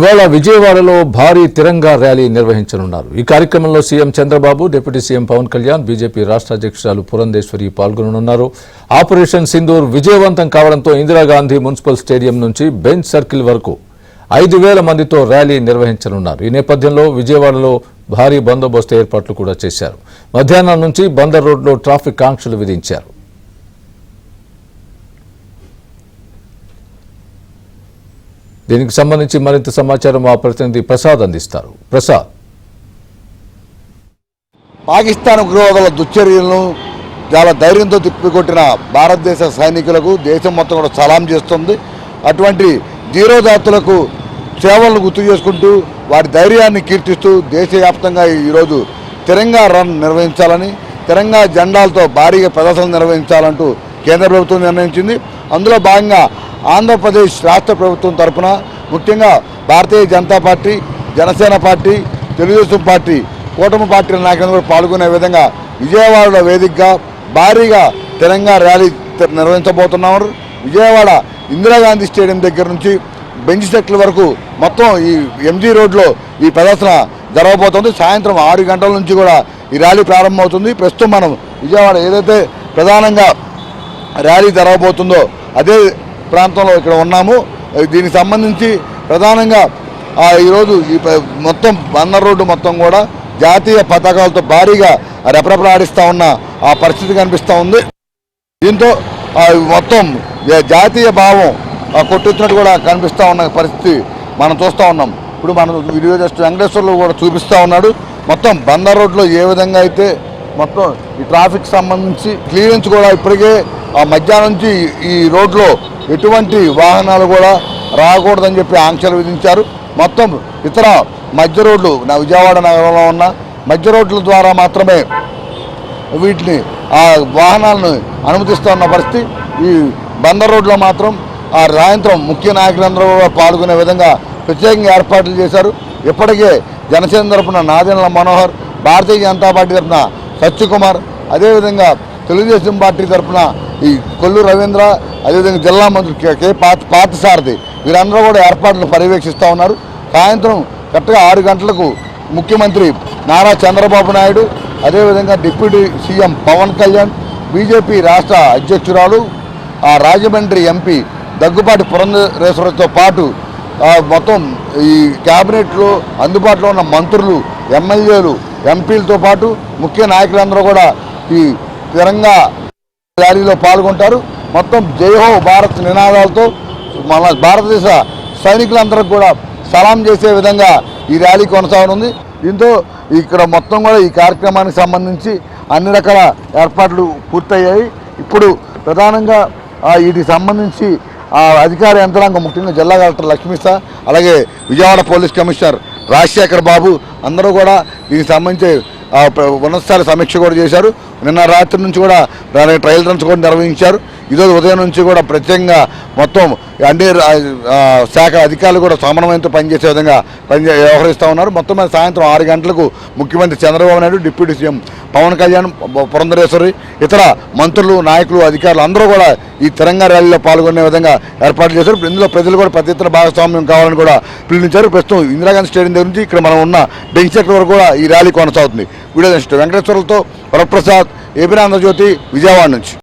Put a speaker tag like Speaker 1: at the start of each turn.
Speaker 1: ఇవాళ విజయవాడలో భారీ తిరంగా ర్యాలీ నిర్వహించనున్నారు. ఈ కార్యక్రమంలో CM Chandrababu, deputy CM Pawan Kalyan, BJP రాష్ట్ర అధ్యక్షురాలు పురంధేశ్వరి పాల్గొననున్నారు. ఆపరేషన్ సింధూర్ విజయవంతం కావడంతో ఇందిరాగాంధీ మున్సిపల్ స్టేడియం నుంచి బెంచ్ సర్కిల్ వరకు 5,000 మందితో ర్యాలీ నిర్వహించనున్నారు. ఈ నేపథ్యంలో విజయవాడలో భారీ బందోబస్తు ఏర్పాట్లు కూడా చేశారు. మధ్యాహ్నం నుంచి బందర్ రోడ్లో ట్రాఫిక్ ఆంక్షలు విధించారు. దీనికి సంబంధించి మరింత సమాచారం మా ప్రతినిధి ప్రసాద్ అందిస్తారు. ప్రసాద్,
Speaker 2: పాకిస్తాన్ ఉగ్రవాదుల దుశ్చర్యలను చాలా ధైర్యంతో తిప్పికొట్టిన భారతదేశ సైనికులకు దేశం మొత్తం కూడా సలాం చేస్తుంది. అటువంటి ధీరోదాత్తులకు సేవలను గుర్తు చేసుకుంటూ వారి ధైర్యాన్ని కీర్తిస్తూ దేశవ్యాప్తంగా ఈరోజు తిరంగా రన్ నిర్వహించాలని, తిరంగా జెండాలతో భారీగా ప్రదర్శన నిర్వహించాలంటూ కేంద్ర ప్రభుత్వం నిర్ణయించింది. అందులో భాగంగా ఆంధ్రప్రదేశ్ రాష్ట్ర ప్రభుత్వం తరఫున ముఖ్యంగా Bharatiya Janata party, Janasena party, Telugu Desam party, కూటమి పార్టీల నాయకులు కూడా పాల్గొనే విధంగా విజయవాడలో వేదికగా భారీగా తిరంగా ర్యాలీ నిర్వహించబోతున్నారు. విజయవాడ ఇందిరాగాంధీ స్టేడియం దగ్గర నుంచి బెంచ్ సర్కిల్ వరకు మొత్తం ఈ ఎంజీ రోడ్లో ఈ ప్రదర్శన జరగబోతుంది. సాయంత్రం 6 గంటల నుంచి కూడా ఈ ర్యాలీ ప్రారంభమవుతుంది. ప్రస్తుతం మనం విజయవాడ ఏదైతే ప్రధానంగా ర్యాలీ జరగబోతుందో అదే ప్రాంతంలో ఇక్కడ ఉన్నాము. దీనికి సంబంధించి ప్రధానంగా ఈరోజు ఈ మొత్తం బందర్ రోడ్డు మొత్తం కూడా జాతీయ పతాకాలతో భారీగా రెపరెపలాడిస్తూ ఉన్న ఆ పరిస్థితి కనిపిస్తూ ఉంది. దీంతో మొత్తం జాతీయ భావం కొట్టుతున్నట్టు కూడా కనిపిస్తూ ఉన్న పరిస్థితి మనం చూస్తూ ఉన్నాం. ఇప్పుడు మనం వీడియో జస్ట్ వెంకటేశ్వర్లో కూడా చూపిస్తూ ఉన్నాడు. మొత్తం బందర్ రోడ్లో ఏ విధంగా అయితే మొత్తం ఈ ట్రాఫిక్ సంబంధించి క్లియరెన్స్ కూడా ఇప్పటికే ఆ మధ్యాహ్నం నుంచి ఈ రోడ్లో ఎటువంటి వాహనాలు కూడా రాకూడదని చెప్పి ఆంక్షలు విధించారు. మొత్తం ఇతర మధ్య రోడ్లు విజయవాడ నగరంలో ఉన్న మధ్య రోడ్ల ద్వారా మాత్రమే వీటిని ఆ వాహనాలను అనుమతిస్తున్న పరిస్థితి. ఈ బందర్ రోడ్లో మాత్రం ఆ సాయంత్రం ముఖ్య నాయకులందరూ పాల్గొనే విధంగా ప్రత్యేకంగా ఏర్పాట్లు చేశారు. ఇప్పటికే జనసేన తరఫున నాదెండ్ల మనోహర్, భారతీయ జనతా పార్టీ తరఫున సత్యకుమార్, అదేవిధంగా తెలుగుదేశం పార్టీ తరఫున ఈ కొల్లు రవీంద్ర, అదేవిధంగా జిల్లా మంత్రి కె పార్థసారథి వీరందరూ కూడా ఏర్పాట్లు పర్యవేక్షిస్తూ ఉన్నారు. సాయంత్రం కరెక్ట్గా 6 గంటలకు ముఖ్యమంత్రి నారా చంద్రబాబు నాయుడు, అదేవిధంగా deputy CM Pawan Kalyan, BJP రాష్ట్ర అధ్యక్షురాలు రాజమండ్రి ఎంపీ దగ్గుపాటి పురంధేశ్వరితో పాటు మొత్తం ఈ క్యాబినెట్లో అందుబాటులో ఉన్న మంత్రులు, ఎమ్మెల్యేలు, ఎంపీలతో పాటు ముఖ్య నాయకులందరూ కూడా ఈ తిరంగా ర్యాలీలో పాల్గొంటారు. మొత్తం జై హో భారత్ నినాదాలతో మన భారతదేశ సైనికులందరికీ కూడా సలాం చేసే విధంగా ఈ ర్యాలీ కొనసాగనుంది. దీంతో ఇక్కడ మొత్తం కూడా ఈ కార్యక్రమానికి సంబంధించి అన్ని రకాల ఏర్పాట్లు పూర్తయ్యాయి. ఇప్పుడు ప్రధానంగా వీటికి సంబంధించి అధికార యంత్రాంగం ముఖ్యంగా జిల్లా కలెక్టర్ లక్ష్మీసా, అలాగే విజయవాడ పోలీస్ కమిషనర్ రాజశేఖర్ బాబు అందరూ కూడా దీనికి సంబంధించి ఉన్నతస్థాయి సమీక్ష కూడా చేశారు. నిన్న రాత్రి నుంచి కూడా దానికి ట్రయల్ రన్స్ కూడా నిర్వహించారు. ఈరోజు ఉదయం నుంచి కూడా ప్రత్యేకంగా మొత్తం అన్ని శాఖ అధికారులు కూడా సమన్వయంతో పనిచేసే విధంగా వ్యవహరిస్తూ ఉన్నారు. మొత్తం మీద సాయంత్రం 6 గంటలకు ముఖ్యమంత్రి చంద్రబాబు నాయుడు, డిప్యూటీ సీఎం పవన్ కళ్యాణ్, పురంధరేశ్వరి, ఇతర మంత్రులు, నాయకులు, అధికారులు అందరూ కూడా ఈ తిరంగా ర్యాలీలో పాల్గొనే విధంగా ఏర్పాట్లు చేశారు. ఇందులో ప్రజలు కూడా పెద్ద ఎత్తున భాగస్వామ్యం కావాలని కూడా పిలుపునిచ్చారు. ప్రస్తుతం ఇందిరాగాంధీ స్టేడియం దగ్గర నుంచి ఇక్కడ మనం ఉన్న బెంచ్ సెక్టర్ వరకు కూడా ఈ ర్యాలీ కొనసాగుతుంది. వీడియో వెంకటేశ్వర్లతో వరప్రసాద్, ఏపీ ఆంధ్రజ్యోతి, విజయవాడ నుంచి.